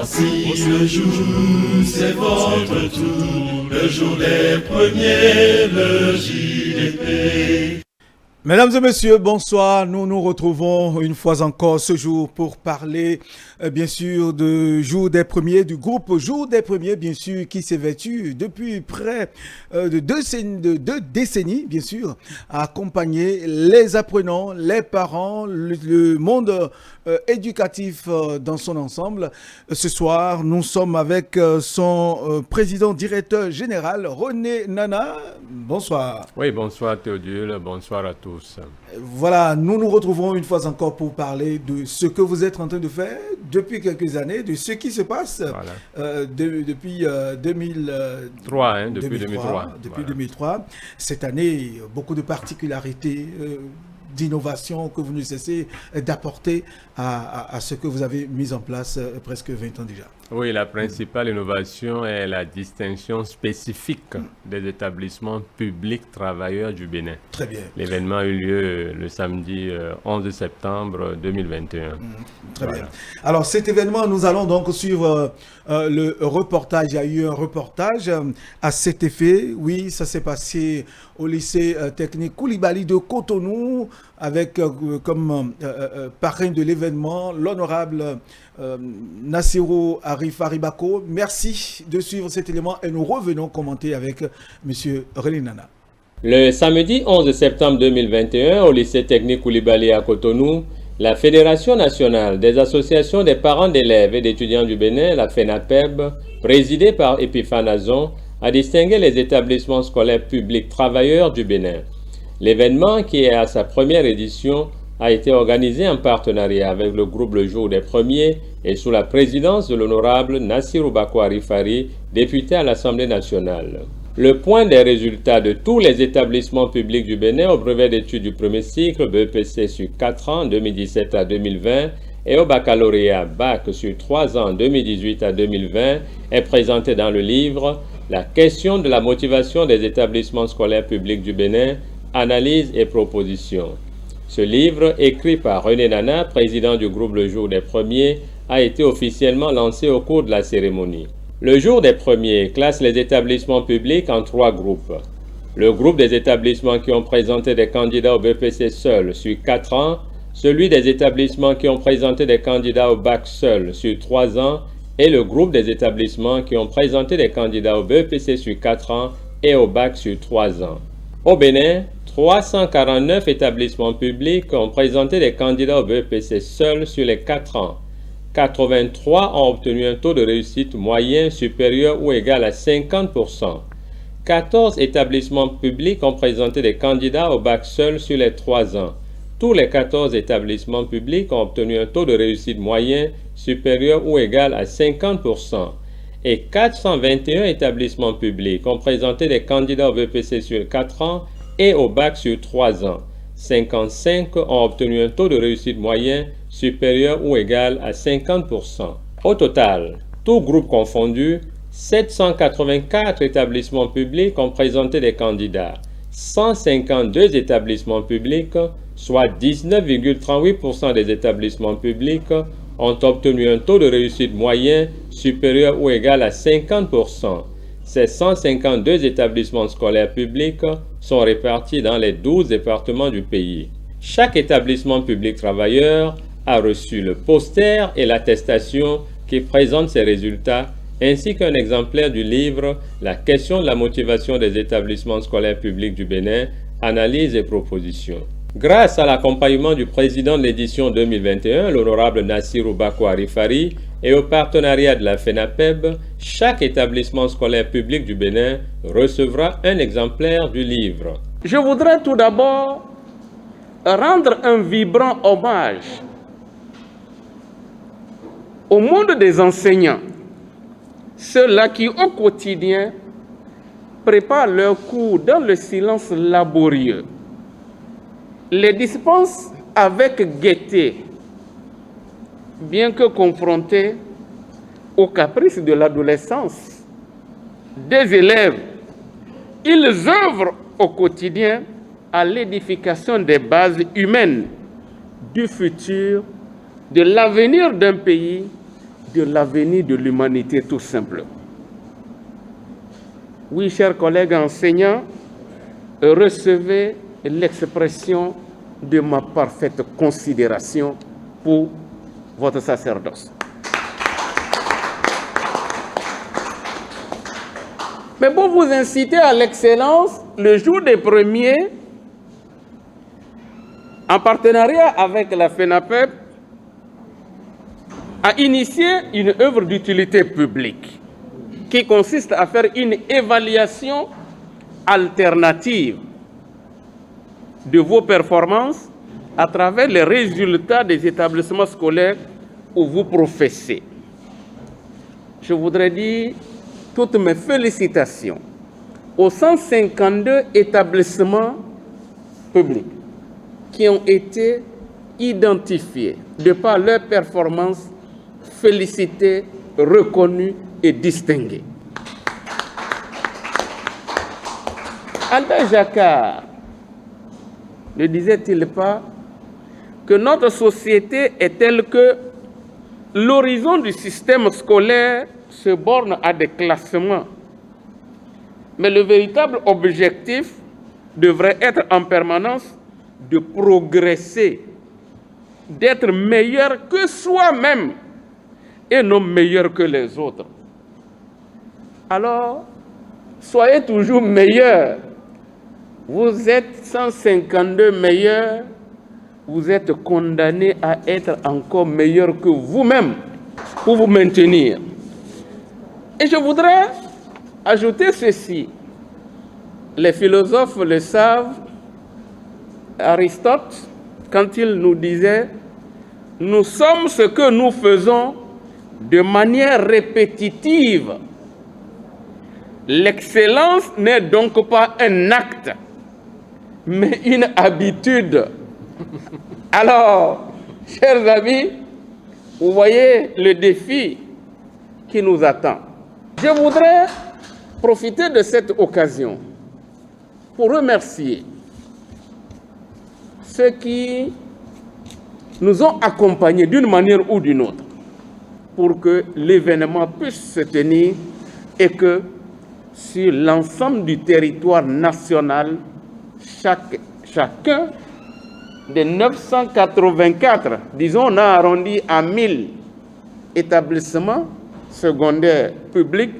Voici le jour, c'est votre tour, le jour des premiers, le JDP. Mesdames et messieurs, bonsoir. Nous nous retrouvons une fois encore ce jour pour parler, bien sûr, de Jour des Premiers, du groupe Jour des Premiers, bien sûr, qui s'évertue depuis près de deux décennies, bien sûr, à accompagner les apprenants, les parents, le monde éducatif dans son ensemble. Ce soir, nous sommes avec son président directeur général, René Nana. Bonsoir. Oui, bonsoir Théodule, bonsoir à tous. Voilà, nous nous retrouvons une fois encore pour parler de ce que vous êtes en train de faire depuis quelques années, de ce qui se passe depuis 2003. Depuis 2003. Depuis 2003. Cette année, beaucoup de particularités, d'innovation que vous ne cessez d'apporter à ce que vous avez mis en place presque 20 ans déjà. Oui, la principale innovation est la distinction spécifique des établissements publics travailleurs du Bénin. Très bien. L'événement a eu lieu le samedi 11 septembre 2021. Très bien. Alors cet événement, nous allons donc suivre le reportage. Il y a eu un reportage à cet effet. Oui, ça s'est passé au lycée technique Koulibaly de Cotonou avec comme parrain de l'événement l'honorable Nassirou Arif Aribako. Merci de suivre cet élément et nous revenons commenter avec M. René Nana. Le samedi 11 septembre 2021, au lycée technique Koulibaly à Cotonou, la Fédération nationale des associations des parents d'élèves et d'étudiants du Bénin, la FENAPEB, présidée par Epiphane Azon, a distingué les établissements scolaires publics travailleurs du Bénin. L'événement, qui est à sa première édition, a été organisé en partenariat avec le groupe Le Jour des Premiers et sous la présidence de l'honorable Nassirou Bako Arifari, député à l'Assemblée nationale. Le point des résultats de tous les établissements publics du Bénin au brevet d'études du premier cycle BEPC sur 4 ans 2017 à 2020 et au baccalauréat BAC sur 3 ans 2018 à 2020 est présenté dans le livre « La question de la motivation des établissements scolaires publics du Bénin, analyse et propositions ». Ce livre, écrit par René Nana, président du groupe Le Jour des Premiers, a été officiellement lancé au cours de la cérémonie. Le Jour des Premiers classe les établissements publics en 3 groupes. Le groupe des établissements qui ont présenté des candidats au BPC seuls sur 4 ans, celui des établissements qui ont présenté des candidats au bac seuls sur 3 ans et le groupe des établissements qui ont présenté des candidats au BPC sur 4 ans et au bac sur 3 ans. Au Bénin, 349 établissements publics ont présenté des candidats au BEPC seuls sur les 4 ans. 83 ont obtenu un taux de réussite moyen supérieur ou égal à 50%. 14 établissements publics ont présenté des candidats au bac seul sur les 3 ans. Tous les 14 établissements publics ont obtenu un taux de réussite moyen supérieur ou égal à 50%. Et 421 établissements publics ont présenté des candidats au BPC sur 4 ans et au bac sur 3 ans. 55 ont obtenu un taux de réussite moyen supérieur ou égal à 50%. Au total, tous groupes confondus, 784 établissements publics ont présenté des candidats. 152 établissements publics, soit 19,38% des établissements publics, ont obtenu un taux de réussite moyen supérieur ou égal à 50%. Ces 152 établissements scolaires publics sont répartis dans les 12 départements du pays. Chaque établissement public travailleur a reçu le poster et l'attestation qui présentent ces résultats, ainsi qu'un exemplaire du livre « La question de la motivation des établissements scolaires publics du Bénin, analyse et propositions ». Grâce à l'accompagnement du président de l'édition 2021, l'honorable Nassirou Bako Arifari, et au partenariat de la FENAPEB, chaque établissement scolaire public du Bénin recevra un exemplaire du livre. Je voudrais tout d'abord rendre un vibrant hommage au monde des enseignants, ceux-là qui au quotidien préparent leurs cours dans le silence laborieux, les dispensent avec gaieté, bien que confrontés aux caprices de l'adolescence des élèves. Ils œuvrent au quotidien à l'édification des bases humaines du futur, de l'avenir d'un pays, de l'avenir de l'humanité tout simplement. Oui, chers collègues enseignants, recevez l'expression de ma parfaite considération pour votre sacerdoce. Mais pour vous inciter à l'excellence, le jour des premiers, en partenariat avec la FENAPEB, a initié une œuvre d'utilité publique qui consiste à faire une évaluation alternative de vos performances à travers les résultats des établissements scolaires où vous professez. Je voudrais dire toutes mes félicitations aux 152 établissements publics qui ont été identifiés de par leur performance, félicités, reconnus et distingués. Albert Jacquard ne disait-il pas que notre société est telle que l'horizon du système scolaire se borne à des classements, mais le véritable objectif devrait être en permanence de progresser, d'être meilleur que soi-même et non meilleur que les autres. Alors, soyez toujours meilleurs. Vous êtes 152 meilleurs, vous êtes condamnés à être encore meilleurs que vous-même pour vous maintenir. Et je voudrais ajouter ceci. Les philosophes le savent. Aristote, quand il nous disait « Nous sommes ce que nous faisons de manière répétitive ». L'excellence n'est donc pas un acte, mais une habitude. Alors, chers amis, vous voyez le défi qui nous attend. Je voudrais profiter de cette occasion pour remercier ceux qui nous ont accompagnés d'une manière ou d'une autre pour que l'événement puisse se tenir et que sur l'ensemble du territoire national, chacun des 984, disons on a arrondi à 1000 établissements secondaires publics,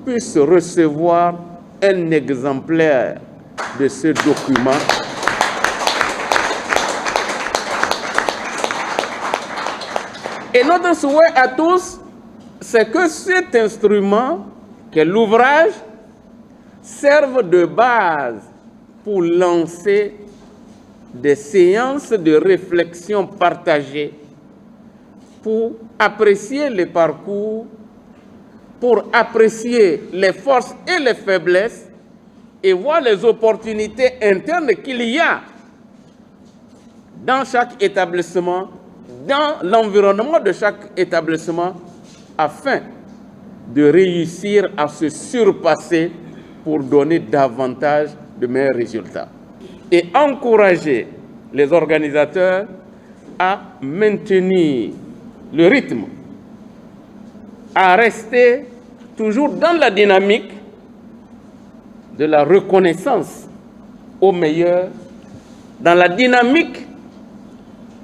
puisse recevoir un exemplaire de ce document. Et notre souhait à tous, c'est que cet instrument, que l'ouvrage, serve de base pour lancer des séances de réflexion partagées, pour apprécier les parcours, pour apprécier les forces et les faiblesses et voir les opportunités internes qu'il y a dans chaque établissement, dans l'environnement de chaque établissement, afin de réussir à se surpasser pour donner davantage de meilleurs résultats. Et encourager les organisateurs à maintenir le rythme, à rester toujours dans la dynamique de la reconnaissance aux meilleurs, dans la dynamique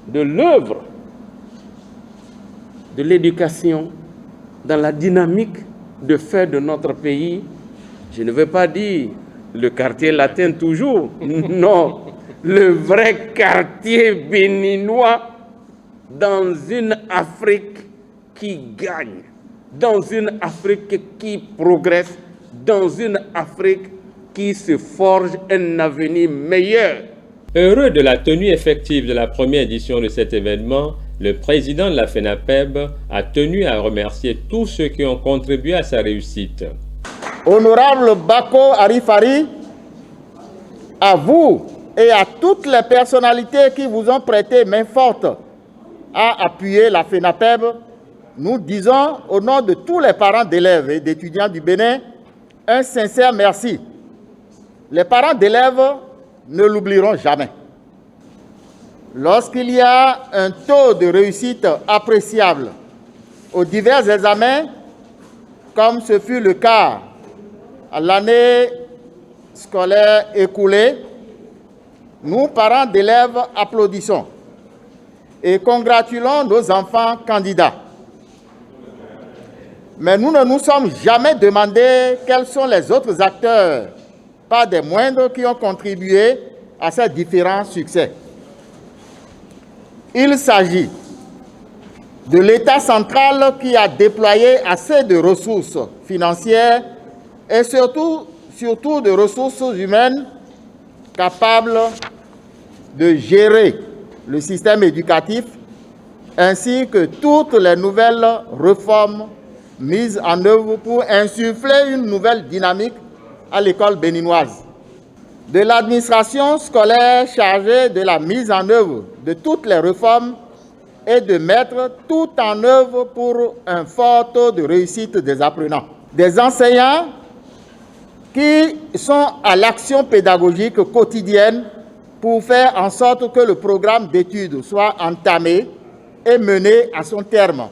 de l'œuvre, de l'éducation, dans la dynamique de faire de notre pays, je ne veux pas dire le quartier latin toujours, non, le vrai quartier béninois dans une Afrique qui gagne, dans une Afrique qui progresse, dans une Afrique qui se forge un avenir meilleur. Heureux de la tenue effective de la première édition de cet événement, le président de la FENAPEB a tenu à remercier tous ceux qui ont contribué à sa réussite. Honorable Bako Arifari, à vous et à toutes les personnalités qui vous ont prêté main forte à appuyer la FENAPEB, nous disons au nom de tous les parents d'élèves et d'étudiants du Bénin un sincère merci. Les parents d'élèves ne l'oublieront jamais. Lorsqu'il y a un taux de réussite appréciable aux divers examens, comme ce fut le cas à l'année scolaire écoulée, nous, parents d'élèves, applaudissons et congratulons nos enfants candidats. Mais nous ne nous sommes jamais demandé quels sont les autres acteurs, pas des moindres, qui ont contribué à ces différents succès. Il s'agit de l'État central qui a déployé assez de ressources financières et surtout de ressources humaines capables de gérer le système éducatif ainsi que toutes les nouvelles réformes mises en œuvre pour insuffler une nouvelle dynamique à l'école béninoise. De l'administration scolaire chargée de la mise en œuvre de toutes les réformes et de mettre tout en œuvre pour un fort taux de réussite des apprenants. Des enseignants qui sont à l'action pédagogique quotidienne pour faire en sorte que le programme d'études soit entamé et mené à son terme.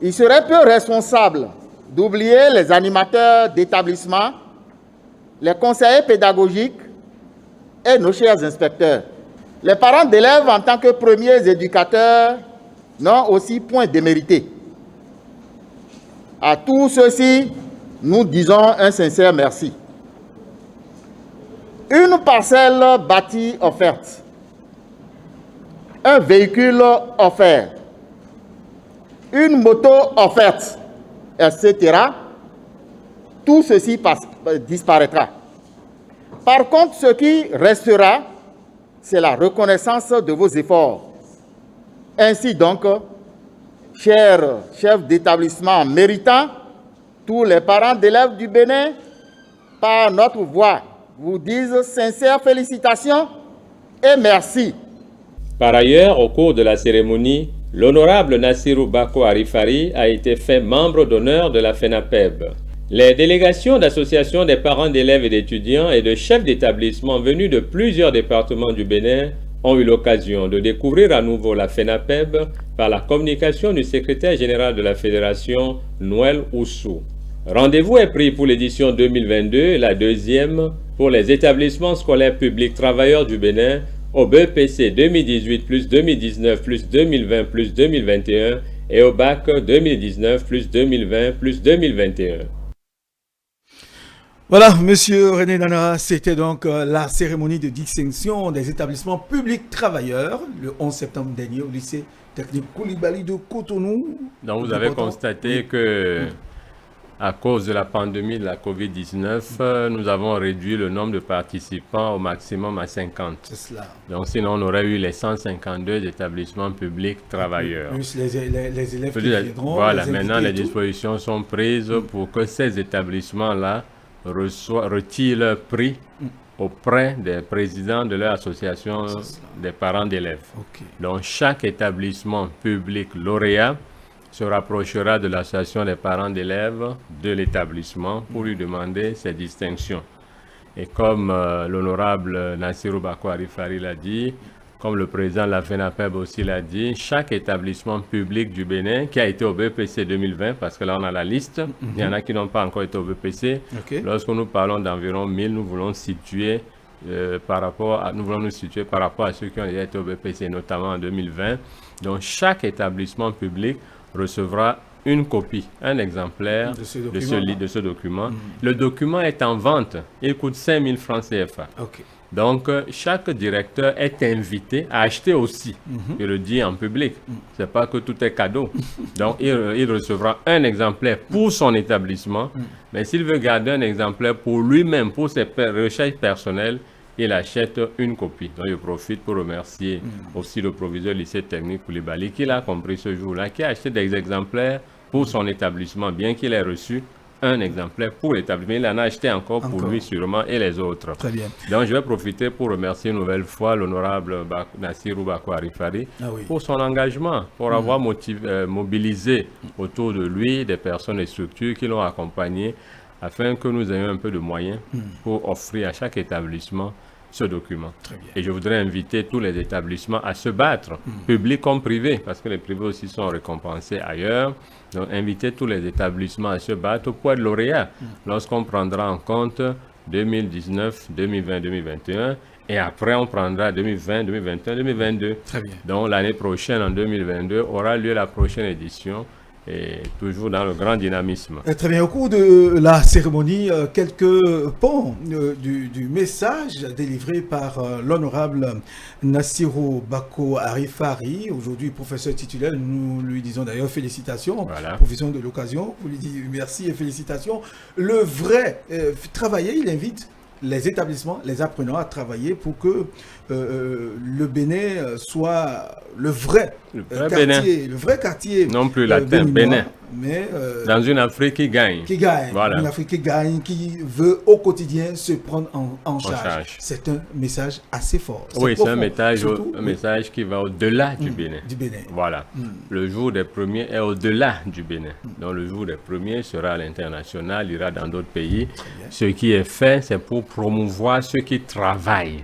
Il serait peu responsable d'oublier les animateurs d'établissement, les conseillers pédagogiques et nos chers inspecteurs. Les parents d'élèves, en tant que premiers éducateurs, n'ont aussi point démérité. À tous ceux-ci, nous disons un sincère merci. Une parcelle bâtie offerte, un véhicule offert, une moto offerte, etc., tout ceci disparaîtra. Par contre, ce qui restera, c'est la reconnaissance de vos efforts. Ainsi donc, chers chefs d'établissement méritants, tous les parents d'élèves du Bénin, par notre voix, vous disent sincères félicitations et merci. Par ailleurs, au cours de la cérémonie, l'honorable Nassirou Bako Arifari a été fait membre d'honneur de la FENAPEB. Les délégations d'associations des parents d'élèves et d'étudiants et de chefs d'établissement venus de plusieurs départements du Bénin ont eu l'occasion de découvrir à nouveau la FENAPEB par la communication du secrétaire général de la Fédération, Noël Oussou. Rendez-vous est pris pour l'édition 2022, la deuxième, pour les établissements scolaires publics travailleurs du Bénin au BEPC 2018 plus 2019 plus 2020 plus 2021 et au bac 2019 plus 2020 plus 2021. Voilà, Monsieur René Nana, c'était donc la cérémonie de distinction des établissements publics travailleurs le 11 septembre dernier au lycée technique Koulibaly de Cotonou. Donc vous avez constaté que à cause de la pandémie de la COVID-19, nous avons réduit le nombre de participants au maximum à 50. C'est cela. Donc sinon, on aurait eu les 152 établissements publics travailleurs. Plus les élèves qui viendront. Voilà, maintenant les dispositions sont prises pour que ces établissements-là retirent leur prix auprès des présidents de leur association des parents d'élèves. Okay. Donc chaque établissement public lauréat se rapprochera de l'association des parents d'élèves de l'établissement pour lui demander ces distinctions. Et comme l'honorable Nassirou Bako Arifari l'a dit, comme le président de la FENAPEB aussi l'a dit, chaque établissement public du Bénin qui a été au BPC 2020, parce que là on a la liste, il y en a qui n'ont pas encore été au BPC. Okay. Lorsque nous parlons d'environ 1000, nous voulons nous situer par rapport à ceux qui ont déjà été au BPC, notamment en 2020. Donc chaque établissement public recevra une copie, un exemplaire de ce document. Le document est en vente. Il coûte 5 000 francs CFA. Okay. Donc, chaque directeur est invité à acheter aussi. Je le dis en public. Ce n'est pas que tout est cadeau. Donc, il recevra un exemplaire pour son établissement. Mais s'il veut garder un exemplaire pour lui-même, pour ses recherches personnelles, il achète une copie. Donc, je profite pour remercier aussi le proviseur lycée technique Koulibaly qui l'a compris ce jour-là, qui a acheté des exemplaires pour son établissement, bien qu'il ait reçu un exemplaire pour l'établissement. Il en a acheté encore pour lui sûrement et les autres. Très bien. Donc, je vais profiter pour remercier une nouvelle fois l'honorable Nassirou Bako Arifari pour son engagement, pour avoir mobilisé autour de lui des personnes et structures qui l'ont accompagné afin que nous ayons un peu de moyens pour offrir à chaque établissement ce document. Très bien. Et je voudrais inviter tous les établissements à se battre, publics comme privés, parce que les privés aussi sont récompensés ailleurs. Donc, inviter tous les établissements à se battre pour être lauréats lorsqu'on prendra en compte 2019, 2020, 2021. Et après, on prendra 2020, 2021, 2022. Très bien. Donc, l'année prochaine, en 2022, aura lieu la prochaine édition. Et toujours dans le grand dynamisme. Très bien. Au cours de la cérémonie, quelques points du message délivré par l'honorable Nassirou Bako Arifari, aujourd'hui professeur titulaire. Nous lui disons d'ailleurs félicitations. Voilà. Profession de l'occasion. Vous lui dites merci et félicitations. Le vrai travailler, il invite les établissements, les apprenants à travailler pour que le Bénin soit le vrai quartier, non plus latin, Bénin. Mais dans une Afrique qui gagne. Voilà. Une Afrique qui gagne, qui veut au quotidien se prendre en charge. C'est un message assez fort. Oui, c'est un message qui va au-delà du Bénin. Voilà. Le jour des premiers est au-delà du Bénin. Donc le jour des premiers sera à l'international, ira dans d'autres pays. Ce qui est fait, c'est pour promouvoir ceux qui travaillent.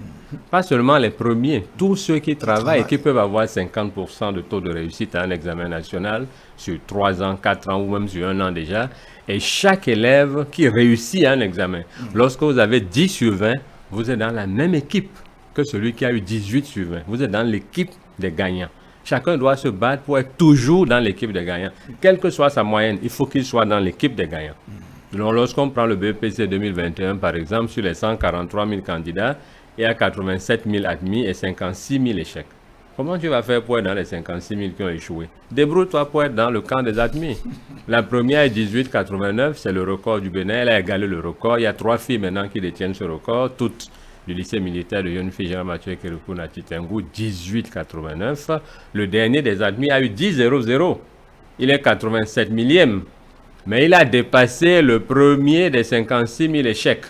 Pas seulement les premiers, tous ceux qui travaillent et qui peuvent avoir 50% de taux de réussite à un examen national sur 3 ans, 4 ans ou même sur 1 an déjà. Et chaque élève qui réussit à un examen, lorsque vous avez 10 sur 20, vous êtes dans la même équipe que celui qui a eu 18 sur 20. Vous êtes dans l'équipe des gagnants. Chacun doit se battre pour être toujours dans l'équipe des gagnants. Quelle que soit sa moyenne, il faut qu'il soit dans l'équipe des gagnants. Donc, lorsqu'on prend le BEPC 2021, par exemple, sur les 143 000 candidats, il y a 87 000 admis et 56 000 échecs. Comment tu vas faire pour être dans les 56 000 qui ont échoué? Débrouille-toi pour être dans le camp des admis. La première est 18,89, c'est le record du Bénin. Elle a égalé le record. Il y a 3 filles maintenant qui détiennent ce record, toutes du lycée militaire de jeune fille Jean-Mathieu Kérékou Natitengou, 18,89. Le dernier des admis a eu 10,00. Il est 87 millième. Mais il a dépassé le premier des 56 000 échecs.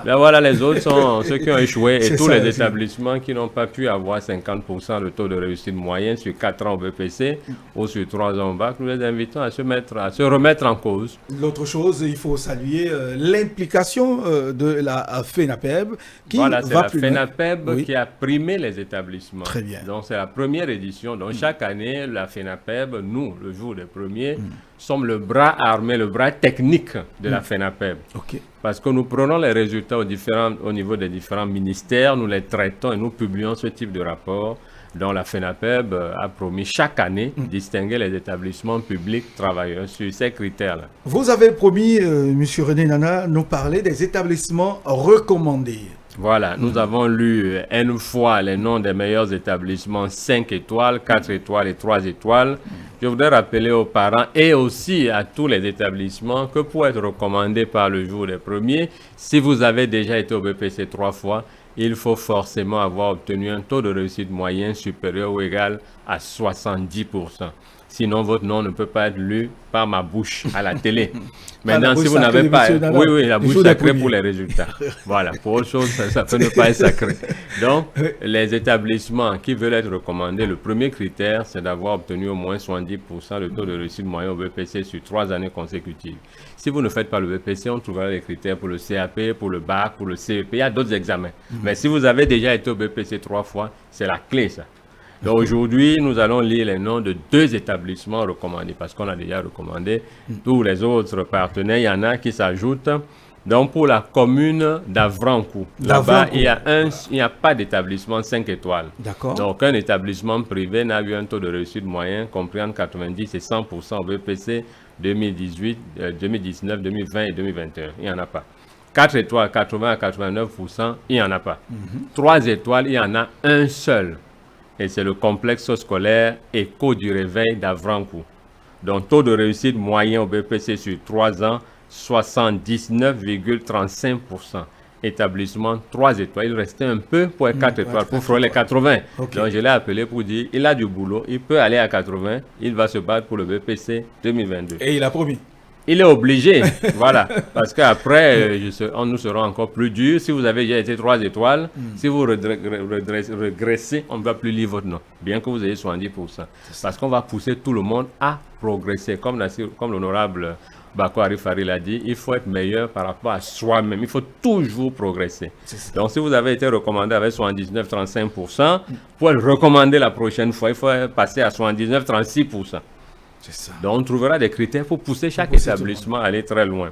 Là, voilà, les autres sont ceux qui ont échoué et tous les établissements qui n'ont pas pu avoir 50% de taux de réussite moyen sur 4 ans au BPC ou sur 3 ans au bac. Nous les invitons à se remettre en cause. L'autre chose, il faut saluer l'implication de la FENAPEB qui voilà, c'est va la FENAPEB qui a primé les établissements. Très bien. Donc, c'est la première édition. Donc, chaque année, la FENAPEB, nous, le jour des premiers, sommes le bras armé, le bras technique de la FENAPEB. OK. Parce que nous prenons les résultats au niveau des différents ministères, nous les traitons et nous publions ce type de rapport dont la FENAPEB a promis chaque année distinguer les établissements publics travailleurs sur ces critères-là. Vous avez promis, M. René Nana, nous parler des établissements recommandés. Voilà, nous avons lu une fois les noms des meilleurs établissements 5 étoiles, 4 étoiles et 3 étoiles. Je voudrais rappeler aux parents et aussi à tous les établissements que pour être recommandé par le jour des premiers, si vous avez déjà été au BPC 3 fois, il faut forcément avoir obtenu un taux de réussite moyen supérieur ou égal à 70%. Sinon, votre nom ne peut pas être lu par ma bouche à la télé. Maintenant, si vous n'avez pas... Oui, la bouche sacrée pour les résultats. Voilà, pour autre chose, ça peut ne pas être sacré. Donc, les établissements qui veulent être recommandés, le premier critère, c'est d'avoir obtenu au moins 70% de taux de réussite moyen au BPC sur 3 années consécutives. Si vous ne faites pas le BPC, on trouvera les critères pour le CAP, pour le bac, pour le CEP. Il y a d'autres examens. Mais si vous avez déjà été au BPC 3 fois, c'est la clé, ça. Donc aujourd'hui, nous allons lire les noms de 2 établissements recommandés parce qu'on a déjà recommandé tous les autres partenaires. Il y en a qui s'ajoutent. Donc pour la commune d'Avrankou, là-bas, il n'y a pas d'établissement 5 étoiles. D'accord. Donc un établissement privé n'a eu un taux de réussite moyen compris entre 90 et 100% au BPC 2018, 2019, 2020 et 2021. Il n'y en a pas. 4 étoiles, 80 à 89%, il n'y en a pas. 3 étoiles, il y en a un seul. Et c'est le complexe scolaire Éco du Réveil d'Avrankou. Donc, taux de réussite moyen au BPC sur 3 ans, 79,35%. Établissement 3 étoiles. Il restait un peu pour être 4 étoiles, pour frôler les 80. Okay. Donc, je l'ai appelé pour dire, il a du boulot, il peut aller à 80, il va se battre pour le BPC 2022. Et il a promis. Il est obligé, voilà, parce qu'après, nous serons encore plus durs. Si vous avez déjà été 3 étoiles, si vous régressez, on ne va plus lire votre nom, bien que vous ayez 70%. Parce qu'on va pousser tout le monde à progresser, comme l'honorable Bako Arifari l'a dit, il faut être meilleur par rapport à soi-même. Il faut toujours progresser. Donc, si vous avez été recommandé avec 79-35%, pour le recommander la prochaine fois, il faut passer à 79-36%. Donc, on trouvera des critères pour pousser chaque établissement à aller très loin.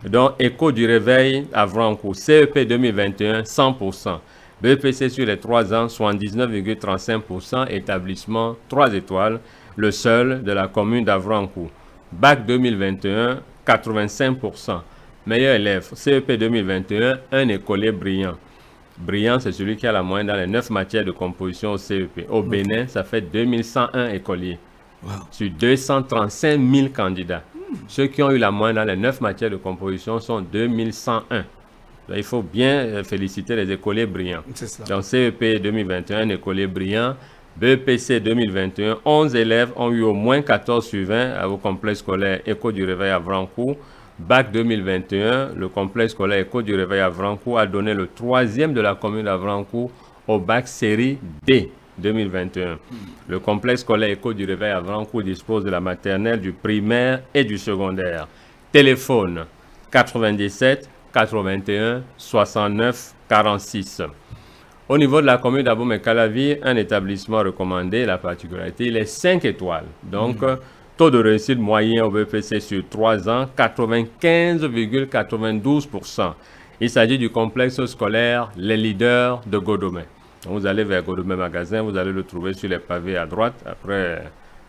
Donc, Éco du Réveil à Vrancourt, CEP 2021, 100%. BEPC sur les 3 ans, 79,35%, établissement 3 étoiles, le seul de la commune d'Avrancourt. Bac 2021, 85%. Meilleur élève, CEP 2021, un écolier brillant. Brillant, c'est celui qui a la moyenne dans les 9 matières de composition au CEP. Au Bénin, ça fait 2101 écoliers. Sur 235 000 candidats. Ceux qui ont eu la moyenne dans les 9 matières de composition sont 2101. Donc, il faut bien féliciter les écoliers brillants. Donc, CEP 2021, écolier brillant. BEPC 2021, 11 élèves ont eu au moins 14 sur 20 au complexe scolaire Éco du Réveil à Vrancourt. Bac 2021, le complexe scolaire Éco du Réveil à Vrancourt a donné le 3e de la commune d'Avrancourt au bac série D 2021. Le complexe scolaire Éco du Réveil à Vrancourt dispose de la maternelle, du primaire et du secondaire. Téléphone 97 81 69 46. Au niveau de la commune d'Abomey-Calavi, un établissement recommandé, la particularité, il est 5 étoiles. Donc, taux de réussite moyen au BPC sur 3 ans, 95,92%. Il s'agit du complexe scolaire Les Leaders de Godomey. Donc, vous allez vers Godomey Magasin, vous allez le trouver sur les pavés à droite, après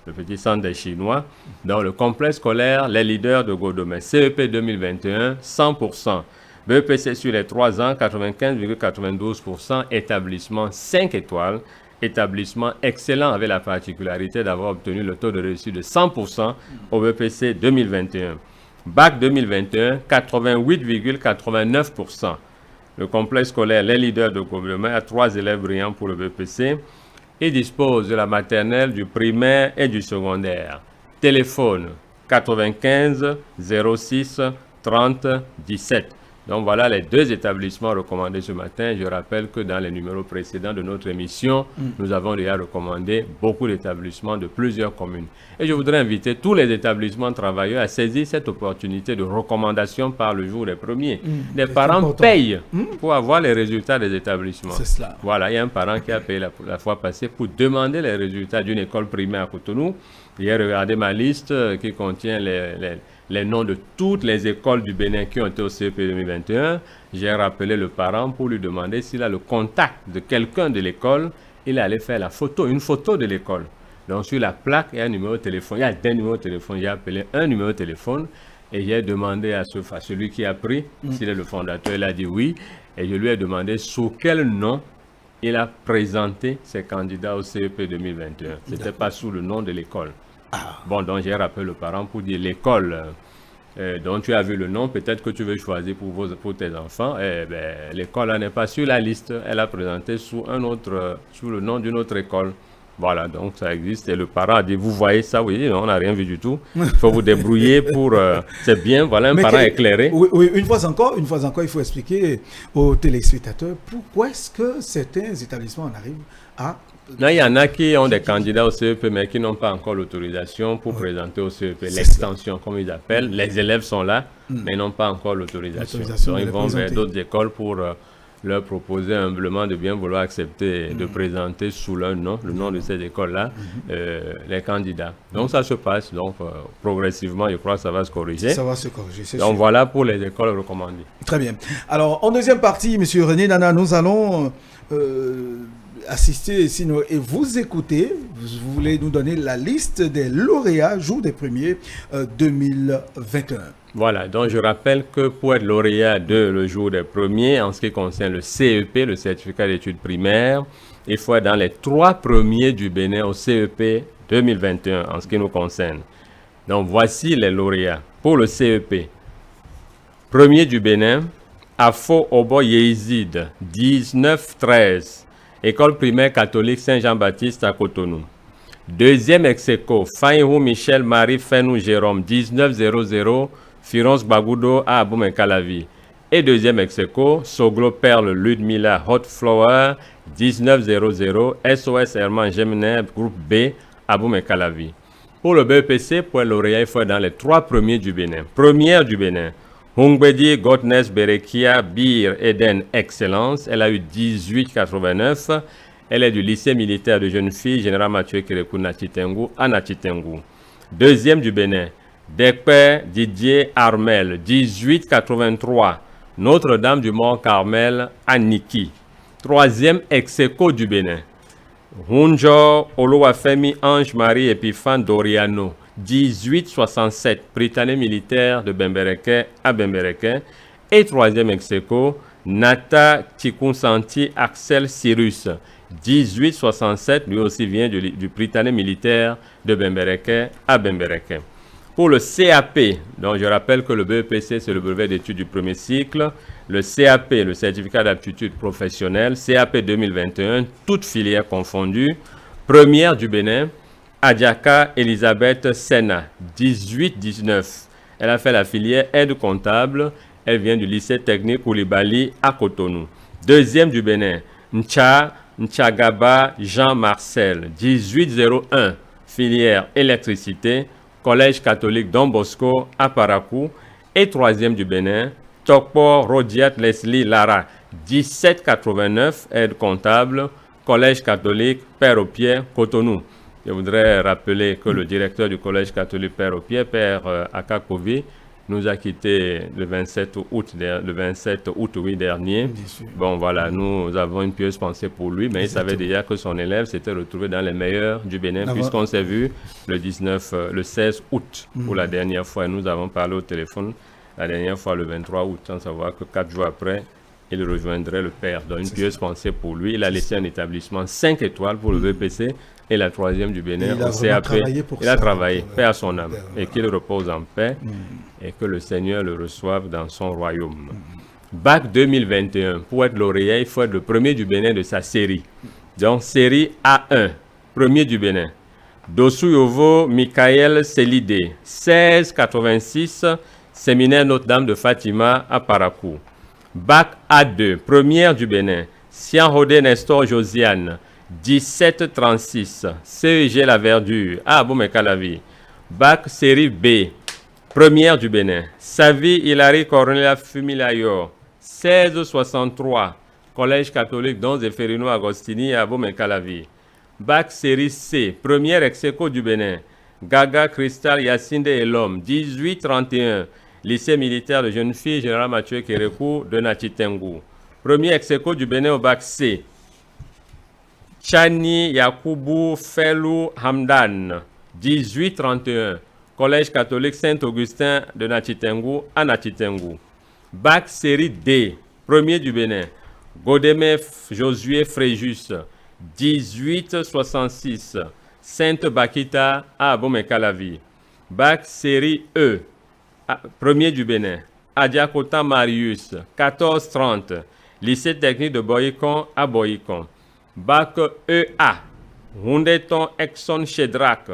le petit centre des Chinois. Dans le complexe scolaire Les Leaders de Godomey, CEP 2021, 100%. BEPC sur les 3 ans, 95,92%, établissement 5 étoiles, établissement excellent avec la particularité d'avoir obtenu le taux de réussite de 100% au BEPC 2021. Bac 2021, 88,89%. Le complexe scolaire Les Leaders de Godomey a 3 élèves brillants pour le BEPC et dispose de la maternelle, du primaire et du secondaire. Téléphone 95 06 30 17. Donc voilà les 2 établissements recommandés ce matin. Je rappelle que dans les numéros précédents de notre émission, nous avons déjà recommandé beaucoup d'établissements de plusieurs communes. Et je voudrais inviter tous les établissements travailleurs à saisir cette opportunité de recommandation par le jour des premiers. Les parents payent pour avoir les résultats des établissements. C'est cela. Voilà, il y a un parent qui a payé la fois passée pour demander les résultats d'une école primaire à Cotonou. J'ai regardé ma liste qui contient les noms de toutes les écoles du Bénin qui ont été au CEP 2021. J'ai rappelé le parent pour lui demander s'il a le contact de quelqu'un de l'école. Il allait faire une photo de l'école. Donc sur la plaque, il y a un numéro de téléphone. Il y a des numéros de téléphone. J'ai appelé un numéro de téléphone et j'ai demandé à celui qui a pris s'il est le fondateur. Il a dit oui. Et je lui ai demandé sous quel nom il a présenté ses candidats au CEP 2021. Ce n'était pas sous le nom de l'école. Bon, donc j'ai rappelé le parent pour dire l'école dont tu as vu le nom, peut-être que tu veux choisir pour tes enfants. L'école n'est pas sur la liste, elle a présenté sous le nom d'une autre école. Voilà, donc ça existe. Et le parent a dit, vous voyez ça? Oui, non, on n'a rien vu du tout. Il faut vous débrouiller pour... c'est bien, voilà un parent éclairé. Oui, une fois encore, il faut expliquer aux téléspectateurs pourquoi est-ce que certains établissements en arrivent à... Non, il y en a qui ont des candidats au CEP, mais qui n'ont pas encore l'autorisation pour présenter au CEP. L'extension, comme ils appellent. Les élèves sont là, mais ils n'ont pas encore l'autorisation. Donc, ils vont vers d'autres écoles pour leur proposer humblement de bien vouloir accepter de présenter sous leur nom, le nom de ces écoles-là, les candidats. Donc, ça se passe. Donc, progressivement, je crois que ça va se corriger. Ça va se corriger, c'est donc, sûr. voilà pour les écoles recommandées. Très bien. Alors, en deuxième partie, M. René Nana, nous allons... assister sinon, et vous écoutez, vous voulez nous donner la liste des lauréats jour des premiers 2021. Voilà, donc je rappelle que pour être lauréat le jour des premiers, en ce qui concerne le CEP, le certificat d'études primaires, il faut être dans les 3 premiers du Bénin au CEP 2021, en ce qui nous concerne. Donc voici les lauréats. Pour le CEP, premier du Bénin, Afo Obo Yézid, 1913. École primaire catholique Saint-Jean-Baptiste à Cotonou. Deuxième ex-éco, Faïhou Michel Marie Fenou Jérôme, 1900, Firenze Bagoudo à Abomey-Calavi. Et deuxième ex-éco, Soglo Perle Ludmila Hot Flower, 1900, SOS Herman Gemner, groupe B, Abomey-Calavi. Pour le BEPC, poète lauréat, il faut être dans les 3 premiers du Bénin. Première du Bénin, Hungbedi Gotnes Berekia Bir Eden Excellence. Elle a eu 18,89. Elle est du lycée militaire de jeunes filles, Général Mathieu Kérékou Natchitengu, à Natchitengu. Deuxième du Bénin, Dekpe Didier Armel, 18,83. Notre-Dame du Mont-Carmel, à Niki. Troisième ex-aequo du Bénin, Hunjo Oluwafemi Ange-Marie Epiphane Doriano, 18,67, Britannique militaire de Bembereke à Bembereke. Et troisième ex-aequo, Nata Tikunsanti Axel Cyrus, 18,67, lui aussi vient du Britannique militaire de Bembereke à Bembereke. Pour le CAP, donc je rappelle que le BEPC, c'est le brevet d'études du premier cycle. Le CAP, le certificat d'aptitude professionnelle, CAP 2021, toutes filières confondues. Première du Bénin, Adjaka Elisabeth Sena, 18-19. Elle a fait la filière aide comptable. Elle vient du lycée technique Koulibaly à Cotonou. Deuxième du Bénin, Nchagaba Jean-Marcel, 18-01, filière électricité. Collège catholique Don Bosco à Parakou. Et troisième du Bénin, Tokpo Rodiat Leslie Lara, 1789, aide comptable, Collège catholique Père au Pied, Cotonou. Je voudrais rappeler que le directeur du Collège catholique Père au Pied, Père Akakovi, nous a quittés le 27 août dernier. Bon, voilà, nous avons une pieuse pensée pour lui, mais il savait déjà que son élève s'était retrouvé dans les meilleurs du Bénin, puisqu'on s'est vu le 16 août, pour la dernière fois. Nous avons parlé au téléphone la dernière fois, le 23 août, sans savoir que 4 jours après, il rejoindrait le père. Donc, une pieuse pensée pour lui. Il a laissé un établissement 5 étoiles pour le VPC et la troisième du Bénin au CAP. Il a travaillé, paix à son âme, et qu'il repose en paix, et que le Seigneur le reçoive dans son royaume. Bac 2021, pour être lauréat, il faut être le premier du Bénin de sa série. Donc, série A1, premier du Bénin. Dossou-Yovo Michael Selide, 1686, séminaire Notre-Dame de Fatima à Parakou. Bac A2, première du Bénin, Sian-Rodé Nestor Josiane, 1736, CEG La Verdure à Abomey-Calavi. Bac série B, première du Bénin, Savi Hilary Cornelia Fumilayor, 1663, Collège catholique Don Zéphérino Agostini à Abomey-Calavi. Bac série C, première ex-aequo du Bénin, Gaga Cristal Yacinde Elom, 1831, lycée militaire de jeunes filles, Général Mathieu Kérékou de Natchitengu. Premier ex-aequo du Bénin au bac C, Chani Yakubu Felou Hamdan, 1831, Collège catholique Saint-Augustin de Natchitengu à Natchitengu. Bac série D, premier du Bénin, Godeme Josué Fréjus, 1866, Sainte Bakita à Abomey-Calavi. Bac série E, premier du Bénin, Adiakota Marius, 1430, lycée technique de Boyikon à Boyikon. Bac EA, Hundeton Exxon Shedrack,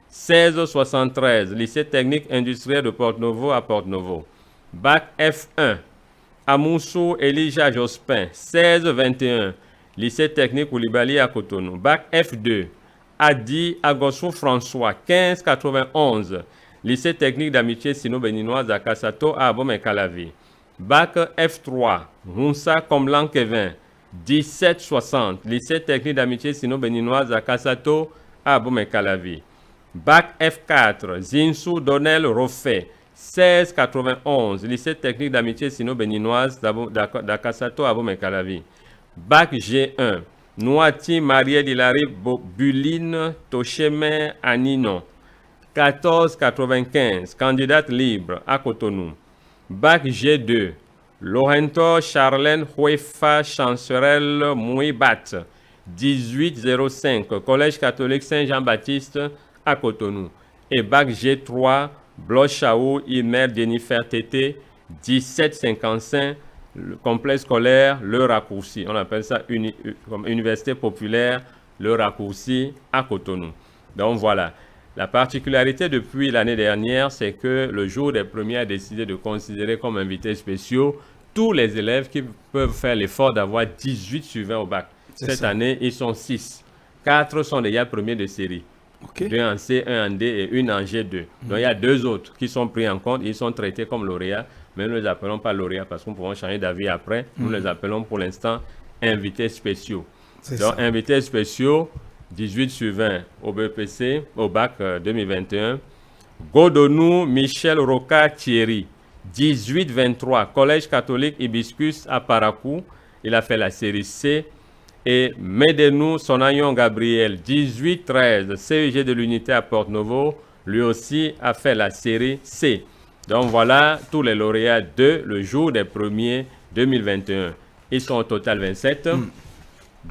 1673, lycée technique industriel de Porte-Novo à Porte-Novo. Bac F1, Amoussou Elijah Jospin, 1621, lycée technique Koulibaly à Cotonou. Bac F2, Adi Agossou François, 1591, lycée technique d'amitié sino-béninoise à Kassato à Abomey-Calavi. Bac F3, Moussa Comblan Kevin, 1760, lycée technique d'amitié sino-béninoise à Kassato à Abomey-Calavi. Bac F4, Zinsou Donnel Roffet, 1691, lycée technique d'amitié sino-béninoise d'Akassato à Abomey-Calavi. Bac G1, Nouati Marielle Hilary Buline Tocheme Aninon, 1495, candidate libre à Cotonou. Bac G2, Lorento Charlène Huefa Chancerelle Mouibat, 1805, Collège catholique Saint-Jean-Baptiste à Cotonou. Et Bac G3, Blochaou Imer Jennifer Tété, 1755, le complexe scolaire Le Raccourci. On appelle ça comme Université populaire Le Raccourci à Cotonou. Donc voilà. La particularité depuis l'année dernière, c'est que le jour des premiers a décidé de considérer comme invités spéciaux tous les élèves qui peuvent faire l'effort d'avoir 18 suivants au bac. Cette année, ils sont 6. 4 sont déjà premiers de série. Ok. 2 en C, 1 en D et 1 en G2. Donc il y a 2 autres qui sont pris en compte. Ils sont traités comme lauréats, mais nous ne les appelons pas lauréats parce qu'on pourra changer d'avis après. Nous les appelons pour l'instant invités spéciaux. C'est Donc ça. invités spéciaux, 18 sur 20 au BPC, au bac 2021. Godonou Michel Roca Thierry, 18-23, Collège catholique Hibiscus à Parakou. Il a fait la série C. Et Medenou Sonayon Gabriel, 18-13, CEG de l'unité à Porte-Novo, lui aussi a fait la série C. Donc voilà tous les lauréats de le jour des premiers 2021. Ils sont au total 27,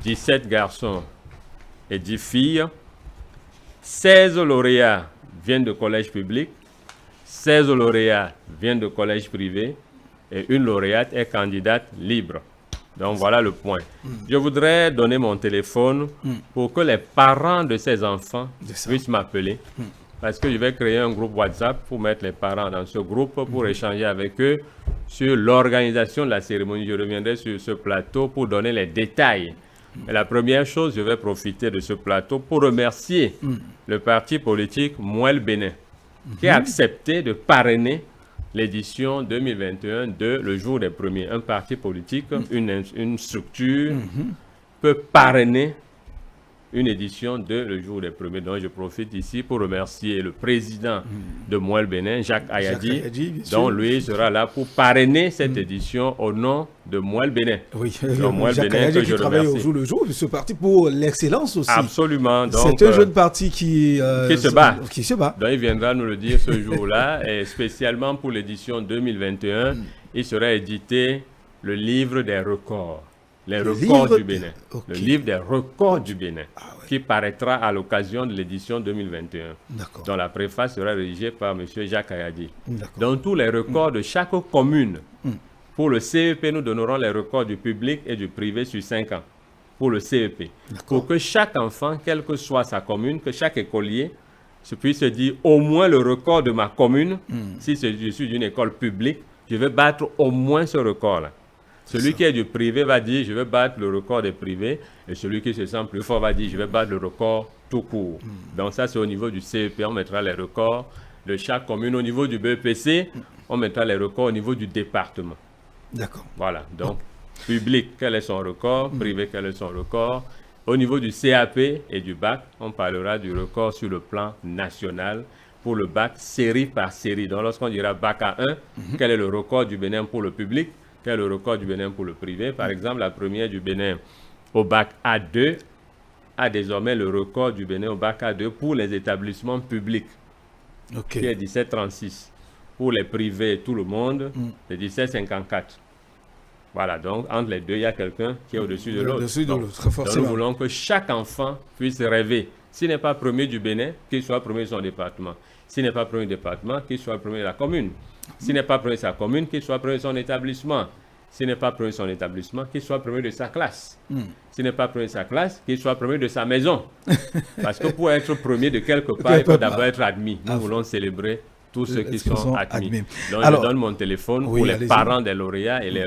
17 garçons et 10 filles. 16 lauréats viennent de collège public, 16 lauréats viennent de collège privé et une lauréate est candidate libre. Donc voilà le point. Je voudrais donner mon téléphone pour que les parents de ces enfants puissent m'appeler. Parce que je vais créer un groupe WhatsApp pour mettre les parents dans ce groupe pour échanger avec eux sur l'organisation de la cérémonie. Je reviendrai sur ce plateau pour donner les détails. Mais la première chose, je vais profiter de ce plateau pour remercier le parti politique Mouel Bénin qui a accepté de parrainer l'édition 2021 de Le Jour des Premiers. Un parti politique, une structure peut parrainer une édition de Le Jour des Premiers. Donc je profite ici pour remercier le président de Mouel Bénin, Jacques Ayadi, dont lui sera là pour parrainer cette édition au nom de Mouel Bénin. Oui, Donc, Mouel Jacques Bénin, Ayadi que qui je travaille au remercie. jour le jour, ce parti pour l'excellence aussi. Absolument. Donc, C'est un jeune parti qui se bat. Qui se bat. Donc il viendra nous le dire ce jour-là, et spécialement pour l'édition 2021, il sera édité le livre des records. Les records livre du Bénin. Ok. Le livre des records du Bénin, ouais. qui paraîtra à l'occasion de l'édition 2021. D'accord. dont la préface sera rédigée par M. Jacques Ayadi. D'accord. Dans tous les records de chaque commune, pour le CEP, nous donnerons les records du public et du privé sur 5 ans. Pour le CEP. Pour que chaque enfant, quelle que soit sa commune, que chaque écolier se puisse se dire au moins le record de ma commune. Si je suis d'une école publique, je vais battre au moins ce record-là. Celui qui est du privé va dire je vais battre le record des privés, et celui qui se sent plus fort va dire je vais battre le record tout court. Donc ça c'est au niveau du CEP, on mettra les records de chaque commune. Au niveau du BEPC, on mettra les records au niveau du département. D'accord. Voilà, donc public, quel est son record, privé, quel est son record. Au niveau du CAP et du bac, on parlera du record sur le plan national pour le bac série par série. Donc lorsqu'on dira bac A1, quel est le record du Bénin pour le public, quel est le record du Bénin pour le privé. Par exemple, la première du Bénin au bac A2 a désormais le record du Bénin au bac A2 pour les établissements publics, Ok. qui est 17,36. Pour les privés, tout le monde, c'est 17,54. Voilà, donc entre les deux, il y a quelqu'un qui est au-dessus de l'autre. Au-dessus de Donc, l'autre, donc, forcément. nous voulons que chaque enfant puisse rêver. S'il n'est pas premier du Bénin, qu'il soit premier de son département. S'il n'est pas premier du département, qu'il soit premier de la commune. S'il n'est pas premier de sa commune, qu'il soit premier de son établissement. S'il n'est pas premier de son établissement, qu'il soit premier de sa classe. S'il n'est pas premier de sa classe, qu'il soit premier de sa maison. Parce que pour être premier de quelque part, il faut d'abord être admis. Nous voulons célébrer tous ceux qui sont admis. Donc, Alors, je donne mon téléphone oui, pour les allez-y. parents des lauréats et les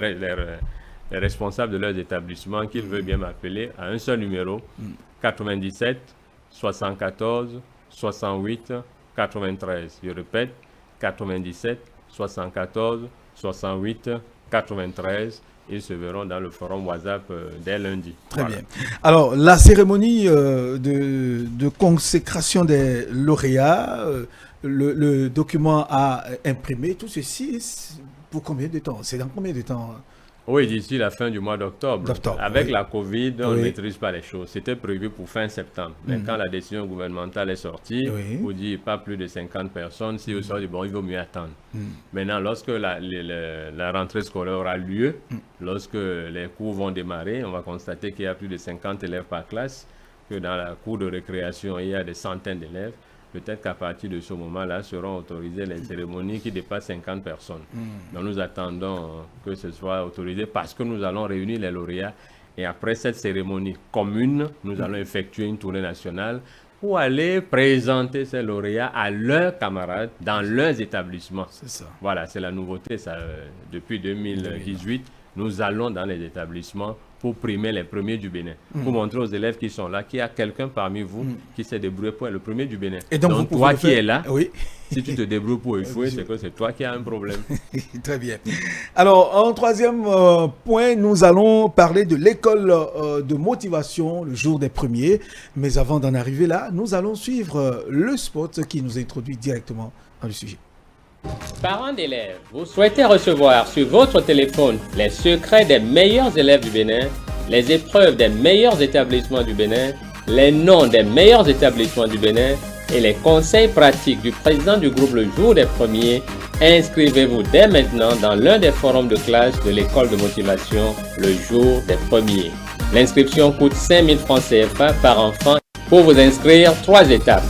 responsables de leurs établissements qu'ils veulent bien m'appeler à un seul numéro, 97 74 68 93. Je répète, 97 74 68 93. Ils se verront dans le forum WhatsApp dès lundi. Très Voilà. bien. Alors, la cérémonie de consécration des lauréats, le document à imprimer, tout ceci, pour combien de temps? C'est dans combien de temps? Oui, d'ici la fin du mois d'octobre. Avec oui. la Covid, on ne Oui. maîtrise pas les choses. C'était prévu pour fin septembre. Mais quand la décision gouvernementale est sortie, Oui. pour dire pas plus de 50 personnes, si vous sortez, bon, il vaut mieux attendre. Maintenant, lorsque la rentrée scolaire aura lieu, lorsque les cours vont démarrer, on va constater qu'il y a plus de 50 élèves par classe, que dans la cour de récréation, il y a des centaines d'élèves. Peut-être qu'à partir de ce moment-là, seront autorisées les cérémonies qui dépassent 50 personnes. Donc nous attendons que ce soit autorisé parce que nous allons réunir les lauréats. Et après cette cérémonie commune, nous allons effectuer une tournée nationale pour aller présenter ces lauréats à leurs camarades dans leurs établissements. C'est ça. Voilà, c'est la nouveauté. Ça, depuis 2018, nous allons dans les établissements pour primer les premiers du Bénin, pour montrer aux élèves qui sont là qu'il y a quelqu'un parmi vous qui s'est débrouillé pour être le premier du Bénin. Et donc toi qui es là, oui. si tu te débrouilles pour échouer, c'est que c'est toi qui as un problème. Très bien. Alors, en troisième point, nous allons parler de l'école de motivation le jour des premiers. Mais avant d'en arriver là, nous allons suivre le spot qui nous introduit directement dans le sujet. Parents d'élèves, vous souhaitez recevoir sur votre téléphone les secrets des meilleurs élèves du Bénin, les épreuves des meilleurs établissements du Bénin, les noms des meilleurs établissements du Bénin et les conseils pratiques du président du groupe le jour des premiers. Inscrivez-vous dès maintenant dans l'un des forums de classe de l'école de motivation le jour des premiers. L'inscription coûte 5 000 francs CFA par enfant. Pour vous inscrire, 3 étapes.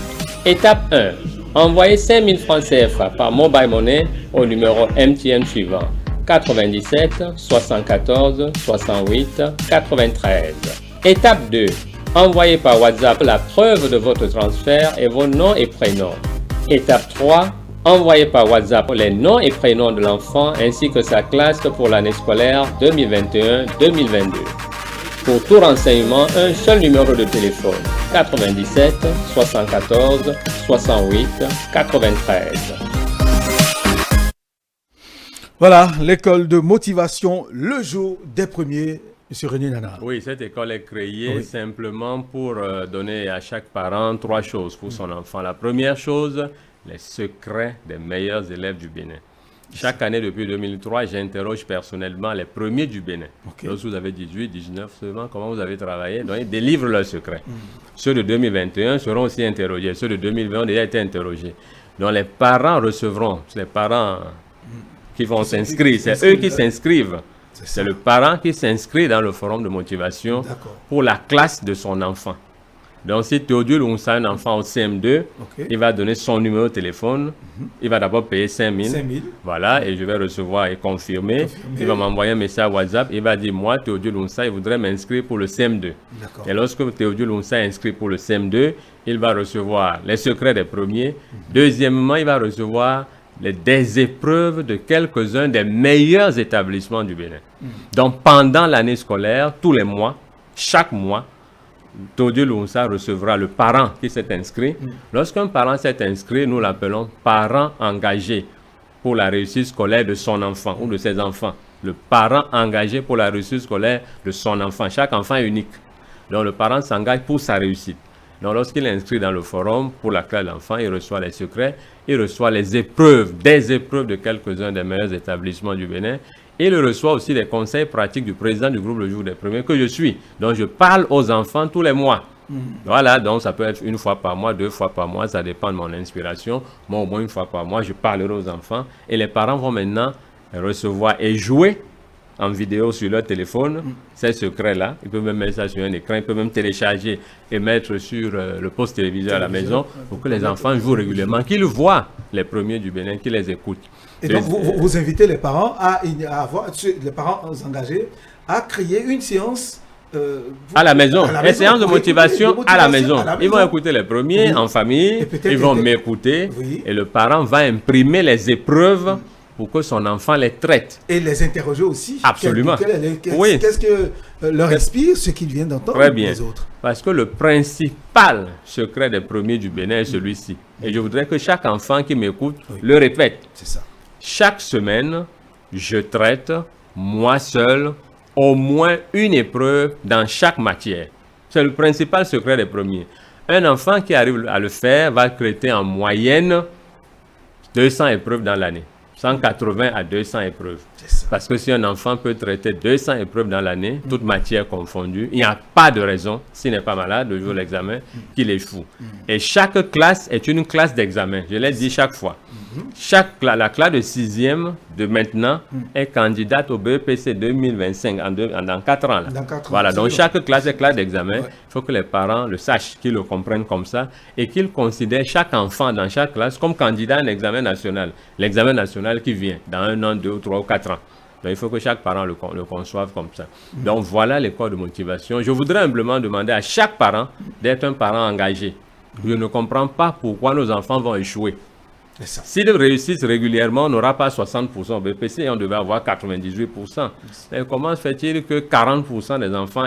Étape 1. Envoyez 5 000 francs CFA par Mobile Money au numéro MTN suivant 97 74 68 93. Étape 2. Envoyez par WhatsApp la preuve de votre transfert et vos noms et prénoms. Étape 3. Envoyez par WhatsApp les noms et prénoms de l'enfant ainsi que sa classe pour l'année scolaire 2021-2022. Pour tout renseignement, un seul numéro de téléphone 97 74 68 93. Voilà, l'école de motivation le jour des premiers. Monsieur René Nana. Oui, cette école est créée simplement pour donner à chaque parent 3 choses pour son enfant. La première chose, les secrets des meilleurs élèves du Bénin. Chaque année depuis 2003, j'interroge personnellement les premiers du Bénin. Lorsque vous avez 18, 19 seulement, comment vous avez travaillé? Donc, ils délivrent leurs secrets. Ceux de 2021 seront aussi interrogés. Ceux de 2020 ont déjà été interrogés. Donc, les parents recevront, les parents qui vont s'inscrire, c'est eux qui s'inscrivent. C'est le parent qui s'inscrit dans le forum de motivation pour la classe de son enfant. Donc, si Théodule Ounsa a un enfant au CM2, il va donner son numéro de téléphone. Il va d'abord payer 5 000. Voilà, et je vais recevoir et confirmer. Il va m'envoyer un message WhatsApp. Il va dire, moi, Théodule Ounsa, il voudrait m'inscrire pour le CM2. Et lorsque Théodule Ounsa est inscrit pour le CM2, il va recevoir les secrets des premiers. Deuxièmement, il va recevoir des épreuves de quelques-uns des meilleurs établissements du Bénin. Donc, pendant l'année scolaire, tous les mois, chaque mois, Théodule Ounsa recevra le parent qui s'est inscrit. Lorsqu'un parent s'est inscrit, nous l'appelons parent engagé pour la réussite scolaire de son enfant ou de ses enfants. Le parent engagé pour la réussite scolaire de son enfant. Chaque enfant est unique. Donc, le parent s'engage pour sa réussite. Donc, lorsqu'il est inscrit dans le forum pour la classe d'enfants, il reçoit les secrets, il reçoit les épreuves, des épreuves de quelques-uns des meilleurs établissements du Bénin. Et il reçoit aussi des conseils pratiques du président du groupe Le Jour des Premiers que je suis. Donc, je parle aux enfants tous les mois. Voilà, donc ça peut être 1 fois par mois, 2 fois par mois, ça dépend de mon inspiration. Moi, au moins 1 fois par mois, je parlerai aux enfants. Et les parents vont maintenant recevoir et jouer en vidéo sur leur téléphone ces secrets-là. Ils peuvent même mettre ça sur un écran, ils peuvent même télécharger et mettre sur le poste téléviseur à la maison pour que les enfants jouent régulièrement, qu'ils voient les premiers du Bénin, qu'ils les écoutent. Et donc, vous invitez les parents à avoir, les parents engagés, à créer une séance à la maison, une séance de motivation à la maison. Ils vont écouter les premiers en famille, ils vont m'écouter et le parent va imprimer les épreuves pour que son enfant les traite. Et les interroger aussi. Absolument. Qu'est-ce que leur inspire ce qu'ils viennent d'entendre les autres? Parce que le principal secret des premiers du Bénin est celui-ci. Et je voudrais que chaque enfant qui m'écoute le répète. C'est ça. Chaque semaine, je traite, moi seul, au moins une épreuve dans chaque matière. C'est le principal secret des premiers. Un enfant qui arrive à le faire va traiter en moyenne 200 épreuves dans l'année. 180 à 200 épreuves. Parce que si un enfant peut traiter 200 épreuves dans l'année, toutes matières confondues, il n'y a pas de raison, s'il n'est pas malade le jour de l'examen, qu'il échoue. Et chaque classe est une classe d'examen. Je l'ai dit chaque fois. La classe de 6e de maintenant est candidate au BEPC 2025 dans 4 ans. Là. Voilà, donc chaque classe est classe d'examen. Il faut que les parents le sachent, qu'ils le comprennent comme ça et qu'ils considèrent chaque enfant dans chaque classe comme candidat à un examen national. L'examen national qui vient dans 1 an, 2, 3 ou 4 ans. Donc, il faut que chaque parent le conçoive comme ça. Donc, voilà l'école de motivation. Je voudrais humblement demander à chaque parent d'être un parent engagé. Je ne comprends pas pourquoi nos enfants vont échouer. S'ils réussissent régulièrement, on n'aura pas 60% au BPC et on devait avoir 98%. Mais comment se fait-il que 40% des enfants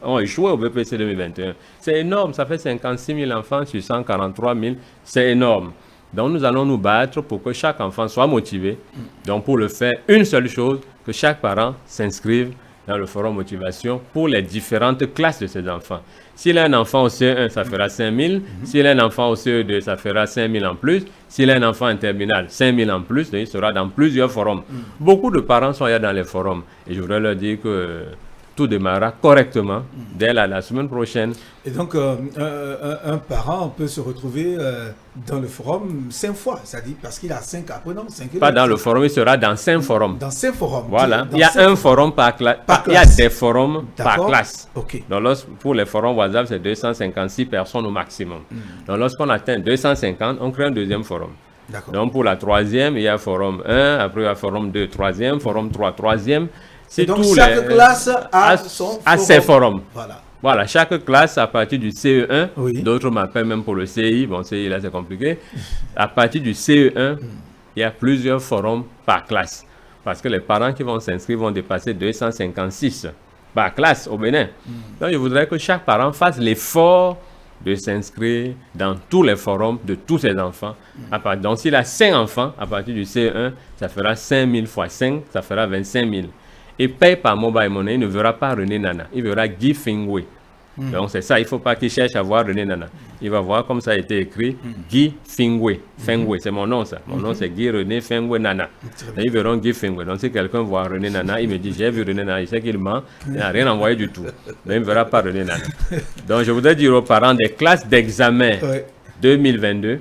ont échoué au BPC 2021? C'est énorme, ça fait 56 000 enfants sur 143 000, c'est énorme. Donc nous allons nous battre pour que chaque enfant soit motivé. Donc pour le faire, une seule chose, que chaque parent s'inscrive dans le forum motivation pour les différentes classes de ses enfants. S'il a un enfant au CE1, ça fera 5 000. S'il a un enfant au CE2, ça fera 5 000 en plus. S'il a un enfant en terminale, 5 000 en plus. Donc il sera dans plusieurs forums. Beaucoup de parents sont là dans les forums. Et je voudrais leur dire que tout démarrera correctement dès la semaine prochaine. Et donc, un parent peut se retrouver dans le forum 5 fois, c'est-à-dire parce qu'il a 5 apprenants. 5 élèves. Pas dans le forum, il sera dans 5 forums. Dans 5 forums. Voilà, il y a un forum par classe. Il y a des forums par classe. Okay. Donc, pour les forums WhatsApp, c'est 256 personnes au maximum. Donc, lorsqu'on atteint 250, on crée un deuxième forum. Donc, pour la troisième, il y a forum 1, après il y a forum 2, troisième, forum 3, troisième. Et donc, chaque classe a ses forums. Voilà, chaque classe, à partir du CE1, oui. D'autres m'appellent même pour le CI, bon, CI là c'est compliqué. À partir du CE1, il y a plusieurs forums par classe. Parce que les parents qui vont s'inscrire vont dépasser 256 par classe au Bénin. Donc, je voudrais que chaque parent fasse l'effort de s'inscrire dans tous les forums de tous ses enfants. Donc, s'il a 5 enfants, à partir du CE1, ça fera 5 000 fois 5, ça fera 25 000. Et paye par mobile money, il ne verra pas René Nana, il verra Guy Fingwe. Donc c'est ça, il ne faut pas qu'il cherche à voir René Nana. Il va voir comme ça a été écrit, Guy Fingwe. Fingwe, c'est mon nom ça. Mon nom c'est Guy René Fingwe Nana. Et ils verront Guy Fingwe. Donc si quelqu'un voit René Nana, il me dit, j'ai vu René Nana, il sait qu'il ment, il n'a rien envoyé du tout. Mais il ne verra pas René Nana. Donc je voudrais dire aux parents des classes d'examen 2022,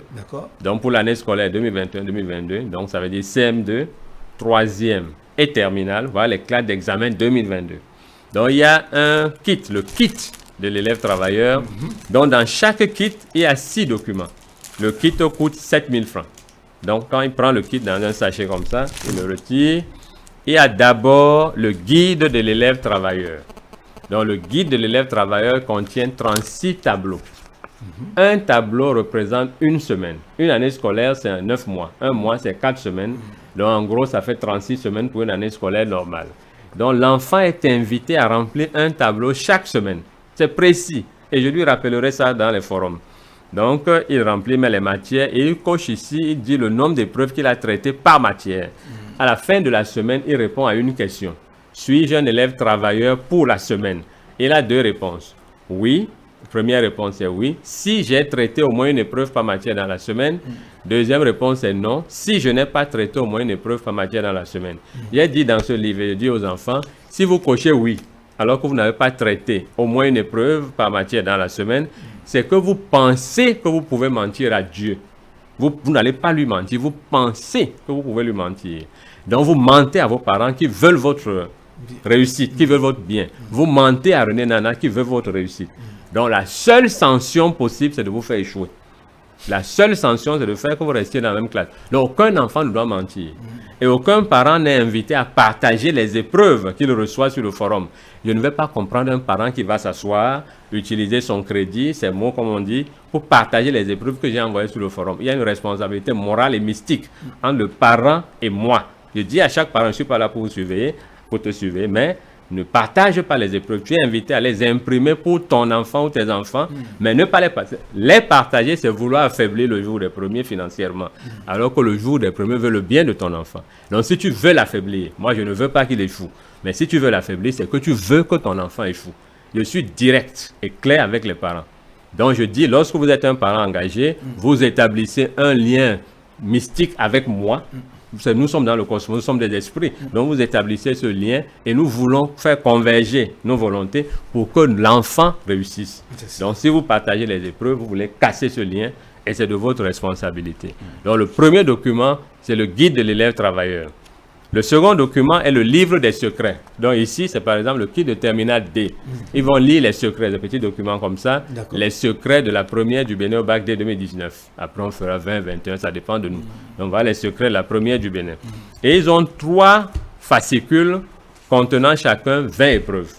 donc pour l'année scolaire 2021-2022, donc ça veut dire CM2, 3e et terminale, voilà les classes d'examen 2022. Donc il y a un kit, le kit de l'élève travailleur, donc dans chaque kit, il y a 6 documents. Le kit coûte 7 000 francs. Donc quand il prend le kit dans un sachet comme ça, il le retire. Il y a d'abord le guide de l'élève travailleur. Donc le guide de l'élève travailleur contient 36 tableaux. Un tableau représente une semaine. Une année scolaire, c'est 9 mois. Un mois, c'est 4 semaines. Donc, en gros, ça fait 36 semaines pour une année scolaire normale. Donc, l'enfant est invité à remplir un tableau chaque semaine. C'est précis. Et je lui rappellerai ça dans les forums. Donc, il remplit les matières et il coche ici, il dit le nombre d'épreuves qu'il a traitées par matière. À la fin de la semaine, il répond à une question. Suis-je un élève travailleur pour la semaine? Il a 2 réponses. Oui. Première réponse est oui. Si j'ai traité au moins une épreuve par matière dans la semaine. Deuxième réponse est non. Si je n'ai pas traité au moins une épreuve par matière dans la semaine. J'ai dit dans ce livre, je dis aux enfants, si vous cochez oui, alors que vous n'avez pas traité au moins une épreuve par matière dans la semaine, c'est que vous pensez que vous pouvez mentir à Dieu. Vous n'allez pas lui mentir, vous pensez que vous pouvez lui mentir. Donc vous mentez à vos parents qui veulent votre réussite, qui veulent votre bien. Vous mentez à René Nana qui veut votre réussite. Donc la seule sanction possible, c'est de vous faire échouer. La seule sanction, c'est de faire que vous restiez dans la même classe. Donc aucun enfant ne doit mentir. Et aucun parent n'est invité à partager les épreuves qu'il reçoit sur le forum. Je ne vais pas comprendre un parent qui va s'asseoir, utiliser son crédit, ses mots comme on dit, pour partager les épreuves que j'ai envoyées sur le forum. Il y a une responsabilité morale et mystique entre le parent et moi. Je dis à chaque parent, je ne suis pas là pour vous surveiller, pour te surveiller, mais ne partage pas les épreuves. Tu es invité à les imprimer pour ton enfant ou tes enfants, mais ne pas les partager. Les partager, c'est vouloir affaiblir le jour des premiers financièrement, alors que le jour des premiers veut le bien de ton enfant. Donc si tu veux l'affaiblir, moi je ne veux pas qu'il échoue, mais si tu veux l'affaiblir, c'est que tu veux que ton enfant échoue. Je suis direct et clair avec les parents. Donc je dis, lorsque vous êtes un parent engagé, vous établissez un lien mystique avec moi. Nous sommes dans le cosmos, nous sommes des esprits. Donc vous établissez ce lien et nous voulons faire converger nos volontés pour que l'enfant réussisse. Donc si vous partagez les épreuves, vous voulez casser ce lien et c'est de votre responsabilité. Donc le premier document, c'est le guide de l'élève travailleur. Le second document est le livre des secrets. Donc ici, c'est par exemple le kit de terminale D. Ils vont lire les secrets, des petits documents comme ça, les secrets de la première du Bénin au bac D 2019. Après, on fera 20, 21, ça dépend de nous. Donc voilà les secrets de la première du Bénin. Et ils ont 3 fascicules contenant chacun 20 épreuves.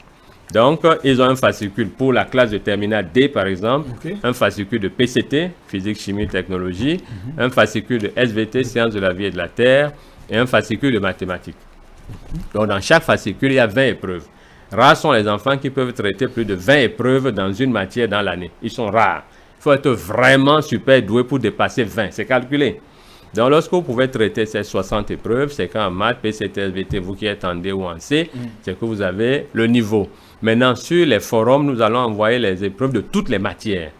Donc, ils ont un fascicule pour la classe de terminale D, par exemple, un fascicule de PCT, physique, chimie, technologie, un fascicule de SVT, sciences de la vie et de la terre, et un fascicule de mathématiques. Donc, dans chaque fascicule, il y a 20 épreuves. Rares sont les enfants qui peuvent traiter plus de 20 épreuves dans une matière dans l'année. Ils sont rares. Il faut être vraiment super doué pour dépasser 20. C'est calculé. Donc, lorsque vous pouvez traiter ces 60 épreuves, c'est qu'en maths, PCT, SVT, vous qui êtes en D ou en C, c'est que vous avez le niveau. Maintenant, sur les forums, nous allons envoyer les épreuves de toutes les matières.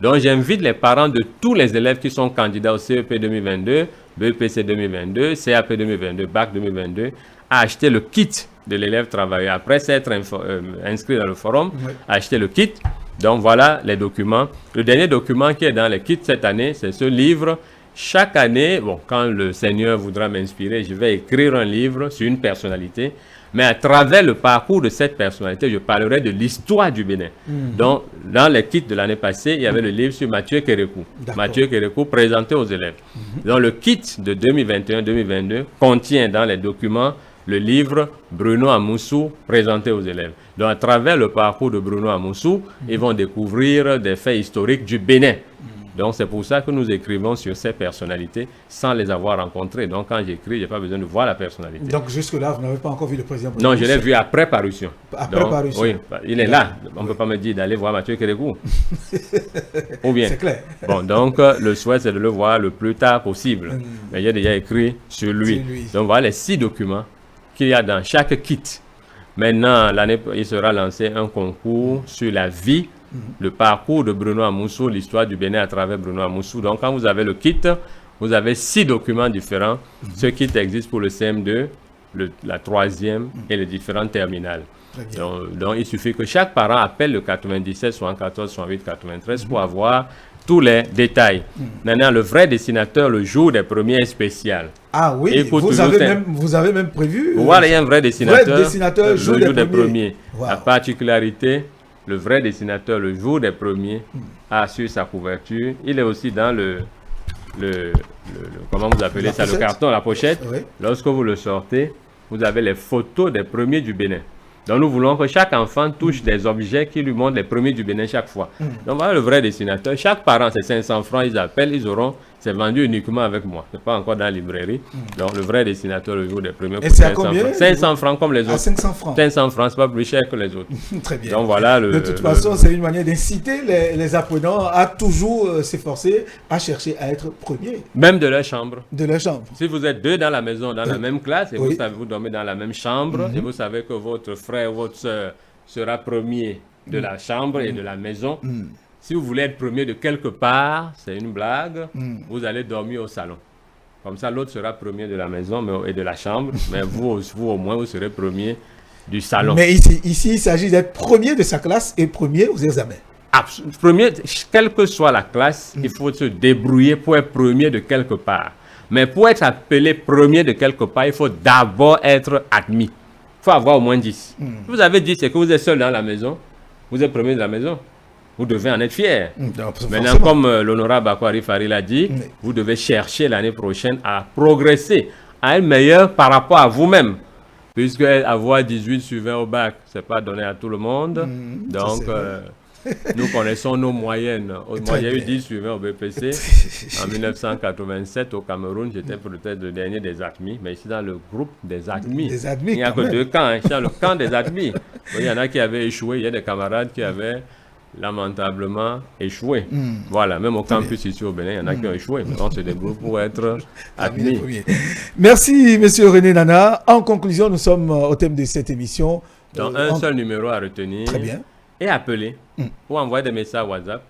Donc, j'invite les parents de tous les élèves qui sont candidats au CEP 2022, BEPC 2022, CAP 2022, BAC 2022, à acheter le kit de l'élève travailleur. Après s'être inscrit dans le forum, acheter le kit. Donc, voilà les documents. Le dernier document qui est dans le kit cette année, c'est ce livre. Chaque année, bon, quand le Seigneur voudra m'inspirer, je vais écrire un livre sur une personnalité. Mais à travers le parcours de cette personnalité, je parlerai de l'histoire du Bénin. Donc, dans les kits de l'année passée, il y avait le livre sur Mathieu Kérékou. Mathieu Kérékou présenté aux élèves. Donc, le kit de 2021-2022 contient dans les documents le livre Bruno Amoussou présenté aux élèves. Donc, à travers le parcours de Bruno Amoussou, ils vont découvrir des faits historiques du Bénin. Donc, c'est pour ça que nous écrivons sur ces personnalités sans les avoir rencontrées. Donc, quand j'écris, je n'ai pas besoin de voir la personnalité. Donc, jusque-là, vous n'avez pas encore vu le président? Non, je l'ai vu après parution. Après parution? Oui, il est là. On ne peut pas me dire d'aller voir Mathieu Kérékou. Ou bien. C'est clair. Bon, donc, le souhait, c'est de le voir le plus tard possible. Mais il y a déjà écrit sur lui. Donc, voilà les 6 documents qu'il y a dans chaque kit. Maintenant, l'année, il sera lancé un concours sur la vie, le parcours de Bruno Amoussou, l'histoire du Bénin à travers Bruno Amoussou. Donc, quand vous avez le kit, vous avez 6 documents différents. Ce kit existe pour le CM2, la 3e et les différentes terminales. Donc, il suffit que chaque parent appelle le 97, 74, 68, 93 pour avoir tous les détails. Maintenant, le vrai dessinateur, le jour des premiers est spécial. Ah oui, vous avez même prévu. Voilà, il y a un vrai dessinateur, le jour des premiers. La particularité, le vrai dessinateur, le jour des premiers, a sur sa couverture. Il est aussi dans le comment vous appelez ça, le carton, la pochette. Oui. Lorsque vous le sortez, vous avez les photos des premiers du Bénin. Donc, nous voulons que chaque enfant touche des objets qui lui montrent les premiers du Bénin chaque fois. Donc, voilà le vrai dessinateur. Chaque parent, c'est 500 francs, ils appellent, ils auront, c'est vendu uniquement avec moi. Ce n'est pas encore dans la librairie. Donc, le vrai dessinateur, le jour des premiers. Et c'est à combien? 500 francs comme les autres. 500 francs. 500 francs, c'est pas plus cher que les autres. Très bien. Donc, voilà de toute façon, c'est une manière d'inciter les apprenants à toujours s'efforcer, à chercher à être premiers. Même de leur chambre. De leur chambre. Si vous êtes 2 dans la maison, dans la même classe, et vous dormez dans la même chambre, et vous savez que votre frère ou votre soeur sera premier de la chambre et de la maison. Si vous voulez être premier de quelque part, c'est une blague, vous allez dormir au salon. Comme ça, l'autre sera premier de la maison et de la chambre, mais vous au moins, vous serez premier du salon. Mais ici il s'agit d'être premier de sa classe et premier aux examens. Premier, quelle que soit la classe, il faut se débrouiller pour être premier de quelque part. Mais pour être appelé premier de quelque part, il faut d'abord être admis. Il faut avoir au moins 10. Si vous avez 10 et que vous êtes seul dans la maison, vous êtes premier de la maison. Vous devez en être fier. Maintenant, comme l'honorable Bako Arifari l'a dit, vous devez chercher l'année prochaine à progresser, à être meilleur par rapport à vous-même. Puisque avoir 18 sur 20 au bac, ce n'est pas donné à tout le monde. Donc, nous connaissons nos moyennes. Moi, j'ai eu 10 sur 20 au BPC. En 1987, au Cameroun, j'étais peut-être le dernier des admis. Mais ici, dans le groupe des admis, il n'y a que 2 camps. Hein, dans le camp des admis. Il y en a qui avaient échoué. Il y a des camarades qui avaient lamentablement échoué. Voilà, même au campus ici au Bénin, il y en a qui ont échoué. Mais on se débrouille pour être admis. Merci, monsieur René Nana. En conclusion, nous sommes au thème de cette émission. Donc, un seul numéro à retenir. Très bien. Et appeler ou envoyer des messages WhatsApp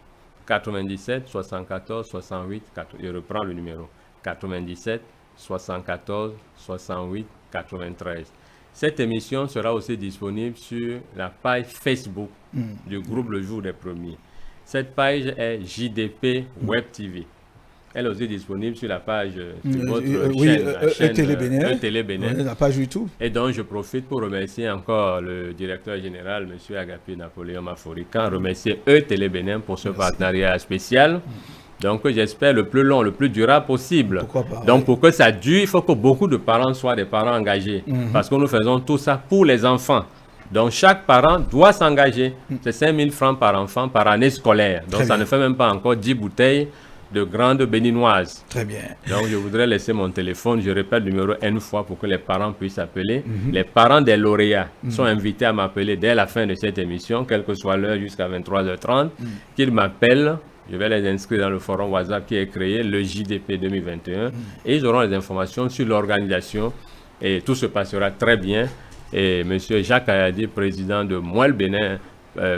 97 74 68 je reprends le numéro 97 74 68 93. Cette émission sera aussi disponible sur la page Facebook du groupe Le Jour des Premiers. Cette page est JDP Web TV. Elle est aussi disponible sur la page de votre chaîne Télé Bénin, la page YouTube. Et donc, je profite pour remercier encore le directeur général, M. Agapi Napoléon Maforican, remercier Télé Bénin pour ce partenariat spécial. Donc, j'espère le plus long, le plus durable possible. Pourquoi pas, donc, pour que ça dure, il faut que beaucoup de parents soient des parents engagés. Parce que nous faisons tout ça pour les enfants. Donc chaque parent doit s'engager. C'est 5 000 francs par enfant par année scolaire. Donc ça ne fait même pas encore 10 bouteilles de grandes béninoises. Très bien. Donc je voudrais laisser mon téléphone, je répète le numéro N fois pour que les parents puissent appeler. Les parents des lauréats sont invités à m'appeler dès la fin de cette émission, quelle que soit l'heure, jusqu'à 23h30, qu'ils m'appellent. Je vais les inscrire dans le forum WhatsApp qui est créé, le JDP 2021, et ils auront les informations sur l'organisation et tout se passera très bien. Et M. Jacques Ayadi, président de Mouel Bénin,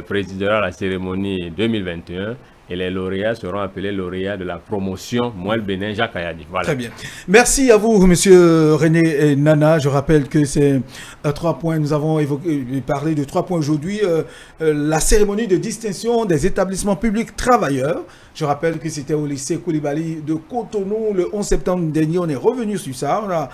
présidera la cérémonie 2021. Et les lauréats seront appelés lauréats de la promotion Mouel Bénin Jacques Ayadi. Voilà. Très bien. Merci à vous, monsieur René et Nana. Je rappelle que c'est 3 points. Nous avons parlé de 3 points aujourd'hui. La cérémonie de distinction des établissements publics travailleurs. Je rappelle que c'était au lycée Koulibaly de Cotonou le 11 septembre dernier. On est revenu sur ça. On a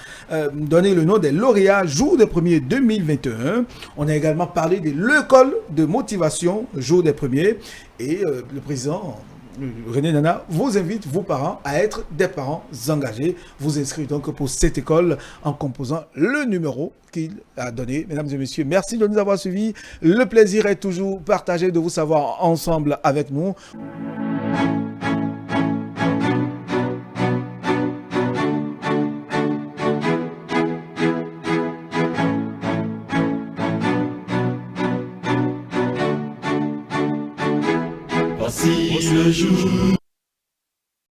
donné le nom des lauréats jour des premiers 2021. On a également parlé de l'école de motivation jour des premiers. Et le président René Nana vous invite, vos parents, à être des parents engagés. Vous inscrivez donc pour cette école en composant le numéro qu'il a donné. Mesdames et messieurs, merci de nous avoir suivis. Le plaisir est toujours partagé de vous savoir ensemble avec nous. Voici le jour